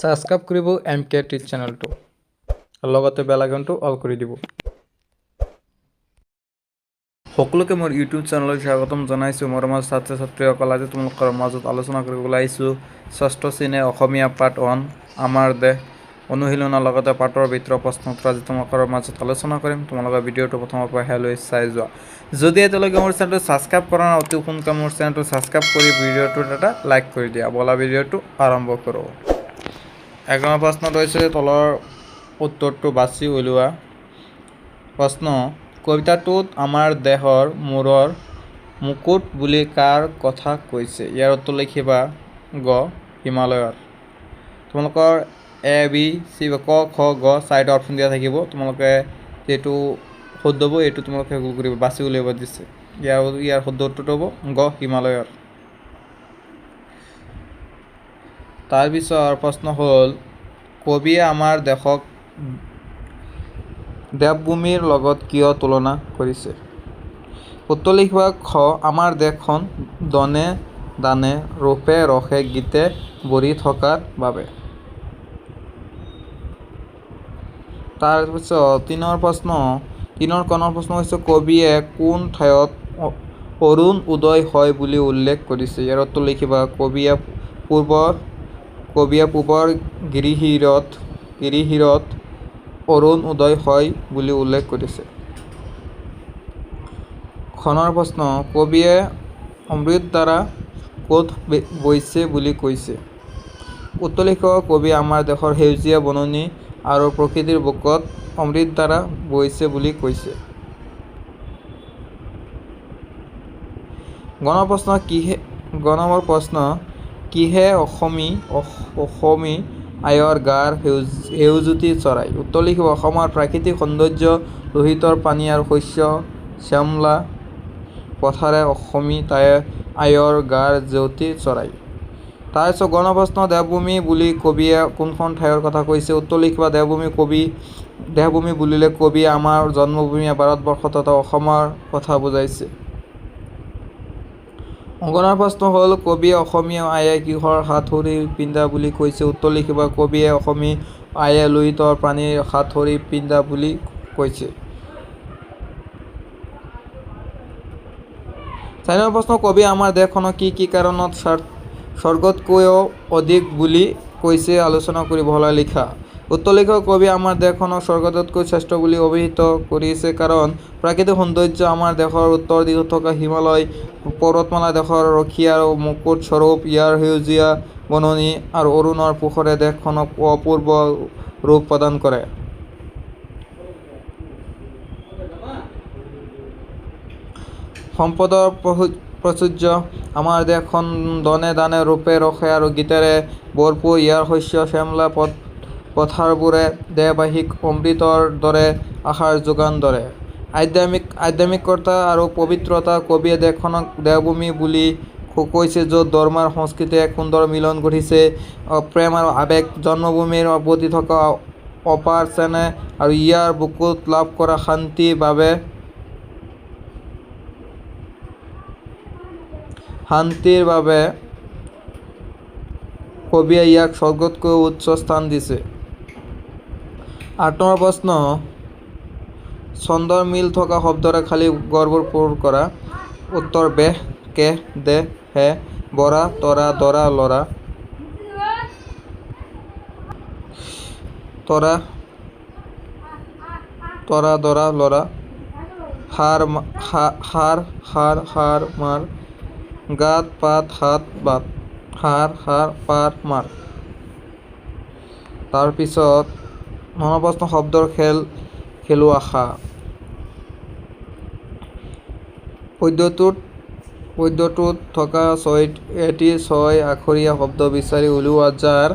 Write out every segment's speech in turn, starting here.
Subscribe কৰিব MK টিচ চেনেলটো আৰু লগতে বেল আইকনটো অল কৰি দিব। সকলোকে মোৰ ইউটিউব চেনেলত স্বাগতম জনাইছোঁ। মোৰ ছাত্ৰ ছাত্ৰীসকল, আজি তোমালোকৰ মাজত আলোচনা কৰিবলৈ আহিছোঁ 6ষ্ঠ শ্ৰেণীৰ অসমীয়া পাৰ্ট 1 আমাৰ দেশ অনুশীলনৰ লগতে পাঠৰ ভিতৰৰ প্ৰশ্ন উত্তৰ আজি তোমালোকৰ মাজত আলোচনা কৰিম। তোমালোকৰ ভিডিঅ'টো প্ৰথমৰ পৰা শেষলৈ চাই যোৱা। যদি এতিয়ালৈকে মোৰ চেনেলটো ছাবস্ক্ৰাইব কৰা নাই, অতি সোনকালে মোৰ চেনেলটো ছাবস্ক্ৰাইব কৰি ভিডিঅ'টোত এটা লাইক কৰি দিয়া। বলা ভিডিঅ'টো আৰম্ভ কৰোঁ। 1 নম্বৰ প্ৰশ্নত হৈছে তলৰ উত্তৰটো বাছি উলিওৱা। প্ৰশ্ন: কবিতাটোত আমাৰ দেশৰ মূৰৰ মুকুট বুলি কাৰ কথা কৈছে? ইয়াৰ উত্তৰ লিখিবা গ. হিমালয়ৰ। তোমালোকৰ A, B, C, ক, খ, গ 4টা অপশ্যন দিয়া থাকিব। তোমালোকে যিটো শুদ্ধ হ'ব এইটো তোমালোকে গুগল কৰিব, বাছি উলিয়াব দিছে। ইয়াৰ শুদ্ধ উত্তৰটো হ'ব গ. হিমালয়ৰ। তাৰপিছৰ প্ৰশ্ন হ'ল কবিয়ে আমাৰ দেশক দেৱভূমিৰ লগত কিয় তুলনা কৰিছে? উত্তৰ লিখিবা খ. আমাৰ দেশখন দনে দানে ৰূপে ৰসে গীতে ভৰি থকাৰ বাবে। তাৰপিছত 3 কৰ প্ৰশ্ন হৈছে কবিয়ে কোন ঠাইত অৰুণ উদয় হয় বুলি উল্লেখ কৰিছে? ইয়াৰ উত্তৰ লিখিবা কবিয়ে পূবৰ গিৰিশিৰত অৰুণ উদয় হয় বুলি উল্লেখ কৰিছে। খনৰ প্ৰশ্ন কবিয়ে অমৃতধাৰা ক'ত বৈছে বুলি কৈছে? উত্তৰ লিখিব কবিয়ে আমাৰ দেশৰ সেউজীয়া বননি আৰু প্ৰকৃতিৰ বুকুত অমৃতধাৰা বৈছে বুলি কৈছে। গ নম্বৰ প্ৰশ্ন কিহে অসমী আয়ৰ গাৰ সেউজুতি চৰায়? উত্তৰ লিখিব অসমৰ প্ৰাকৃতিক সৌন্দৰ্য, লোহিতৰ পানী আৰু শস্য শ্যামলা পথাৰে অসমী আয়ৰ গাৰ জেউতি চৰায়। তাৰপিছত গ নম্বৰ প্ৰশ্ন দেৱভূমি বুলি কবিয়ে কোনখন ঠাইৰ কথা কৈছে? উত্তৰ লিখিবা দেৱভূমি বুলিলে কবিয়ে আমাৰ জন্মভূমি ভাৰতবৰ্ষ তথা অসমৰ কথা বুজাইছে। গ নম্বৰ প্ৰশ্ন হ'ল কবিয়ে অসমী আয়ে কিহৰ হাতসৰী পিন্ধা বুলি কৈছে? উত্তৰ লিখিবা কবিয়ে অসমী আয়ে লোহিতৰ পানীৰ হাতসৰী পিন্ধা বুলি কৈছে। 4 নম্বৰ প্ৰশ্ন কবিয়ে আমাৰ দেশখনক কি কি কাৰণত স্বৰ্গতকৈও অধিক বুলি কৈছে? আলোচনা কৰি বহলাই লিখা। উত্তৰ লিখিব কবিয়ে আমাৰ দেশখনক স্বৰ্গতকৈ শ্ৰেষ্ঠ বুলি অভিহিত কৰিছে কাৰণ প্ৰাকৃতিক সৌন্দৰ্য, আমাৰ দেশৰ উত্তৰ দিশত থকা হিমালয় পৰ্বতমালা দেশৰ ৰখীয়াৰ মুকুট স্বৰূপ, ইয়াৰ সেউজীয়া বননি আৰু অৰুণৰ পোহৰে দেশখনক অপূৰ্ব ৰূপ প্ৰদান কৰে। সম্পদৰ প্ৰাচুৰ্য, আমাৰ দেশখন দনে দানে ৰূপে ৰসে আৰু গীতেৰে ভৰপূৰ, ইয়াৰ শস্য শ্যামলা পথাৰবোৰে দেহবাহীক অমৃতৰ দৰে আহাৰ যোগান ধৰে। আধ্যাত্মিকতা আৰু পবিত্ৰতা, কবিয়ে দেশখনক দেৱভূমি বুলি কৈছে য'ত ধৰ্ম আৰু সংস্কৃতিৰ এক সুন্দৰ মিলন ঘটিছে। প্ৰেম আৰু আৱেগ, জন্মভূমিৰ প্ৰতি থকা অপাৰ চেনেহ আৰু ইয়াৰ বুকুত লাভ কৰা শান্তিৰ বাবে কবিয়ে ইয়াক স্বৰ্গতকৈ উচ্চ স্থান দিছে। 8 নম্বৰ প্ৰশ্ন ছন্দৰ মিল থকা শব্দৰে খালী ঘৰবোৰ পূৰণ কৰা। উত্তৰ বেহ, কেহ, দেহ, হে, বৰা, তৰা, দৰা, লৰা। তৰা, দৰা, লৰা। হাৰ, মাৰ। গাত, পাত, হাত, বাট। হাড়, পাৰ, মাৰ। তাৰপিছত 9 নম্বৰ প্ৰশ্ন শব্দৰ খেল খেলো আখা। পদ্যটোত থকা এটি 6 আখৰীয়া শব্দ বিচাৰি উলিওৱা যাৰ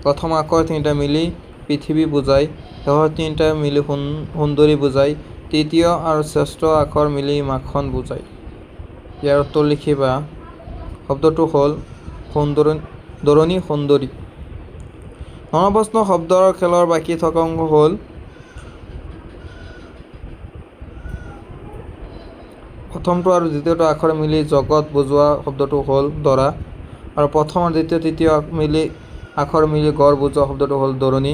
প্ৰথম আখৰ 3টা মিলি পৃথিৱী বুজায়, শেষৰ 3টা মিলি সুন্দৰী বুজায়, তৃতীয় আৰু ষষ্ঠ আখৰ মিলি মাখন বুজায়। ইয়াৰ উত্তৰ লিখিবা শব্দটো হ'ল দৰণি সুন্দৰী। 9 নম্বৰ প্ৰশ্ন শব্দৰ খেলৰ বাকী থকা অংশ হ'ল প্ৰথমটো আৰু দ্বিতীয়টো আখৰ মিলি জগত বুজোৱা শব্দটো হ'ল দৰা আৰু প্ৰথম আৰু দ্বিতীয় তৃতীয় মিলি আখৰ মিলি গড় বুজোৱা শব্দটো হ'ল দৰণি।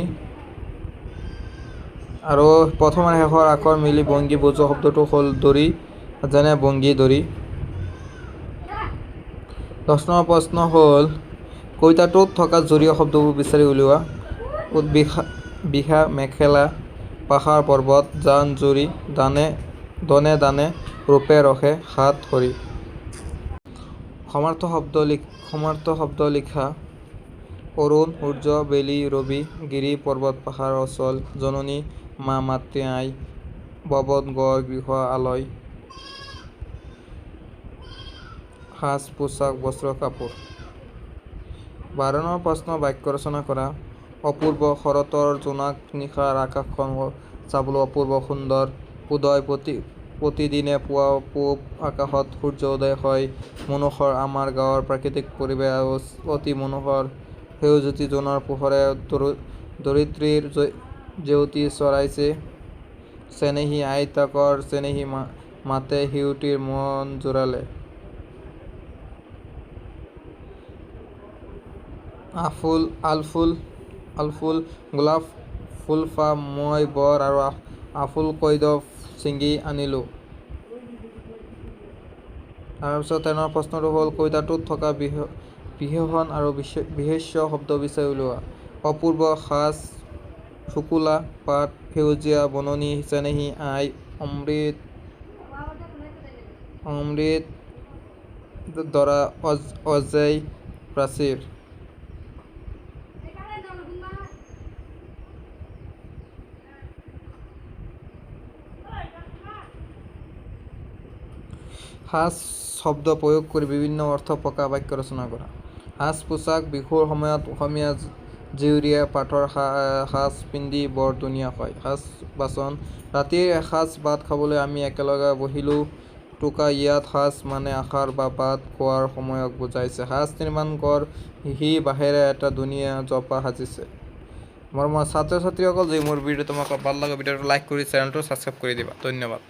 আৰু প্ৰথম আৰু শেষৰ আখৰ মিলি ভংগী বুজোৱা শব্দটো হ'ল দৰি, যেনে ভংগী দৰি। 10 নম্বৰ প্ৰশ্ন হ'ল কবিতাটোত থকা জুৰীয়া শব্দবোৰ বিচাৰি উলিওৱা। বিঘা মেখেলা, পাহাৰ পৰ্বত, জান জুৰি, দনে দানে, ৰূপে ৰসে, হাত খৰি। সমাৰ্থ শব্দ লিখা। অৰুণ, সূৰ্য, বেলি, ৰবি, গিৰি, পৰ্বত, পাহাৰ, অচল, জননী, মা, মাতৃ, আই, ভৱন, গড়, গৃহ, আলয়, সাজ, পোছাক, বস্ত্ৰ, কাপোৰ। 12 নম্বৰ প্ৰশ্ন বাক্য ৰচনা কৰা। অপূৰ্ব শৰতৰ জোনাক নিশাৰ আকাশখন চাবলৈ অপূৰ্ব সুন্দৰ। উদয় প্ৰতিদিনে পুৱা পূব আকাশত সূৰ্য উদয় হয়। মনোহৰ আমাৰ গাঁৱৰ প্ৰাকৃতিক পৰিৱেশ অতি মনোহৰ। সেউজুটি জোনৰ পোহৰে ধৰিত্ৰীৰ জেউতি চৰাইছে। চেনেহী আইতাকৰ চেনেহী মাতে শিশুটিৰ মন জোৰালে। আলফুল গোলাপ ফুলপাহ মই বৰ আৰু আফুল কৈদ ছিঙি আনিলোঁ। তাৰপিছত 13 প্ৰশ্নটো হ'ল কবিতাটোত থকা বিশেষণ আৰু বিশেষ্য শব্দ বিচাৰি উলিওৱা। অপূৰ্ব সাজ, শুকুলা পাত, সেউজীয়া বননি, চেনেহী আই, অমৃত ধৰা, অজেয় প্ৰাচীৰ। সাজ শব্দ প্ৰয়োগ কৰি বিভিন্ন অৰ্থ প্ৰকাশ বাক্য ৰচনা কৰা। সাজ পোছাক। বিহুৰ সময়ত অসমীয়া জীয়ৰীয়ে পাটৰ সাজ পিন্ধি বৰ ধুনীয়া হয়। সাজ বাচন। ৰাতিৰ এসাঁজ ভাত খাবলৈ আমি একেলগে বহিলোঁ। টোকা ইয়াত সাজ মানে আহাৰ বা ভাত খোৱাৰ সময়ক বুজাইছে। সাজ নিৰ্মাণ কৰ, সি বাঁহেৰে এটা ধুনীয়া জপা সাজিছে। মৰমৰ ছাত্ৰ ছাত্ৰীসকল, যদি মোৰ ভিডিঅ' তোমাক ভাল লাগে ভিডিঅ'টো লাইক কৰি চেনেলটো ছাবস্ক্ৰাইব কৰি দিবা। ধন্যবাদ।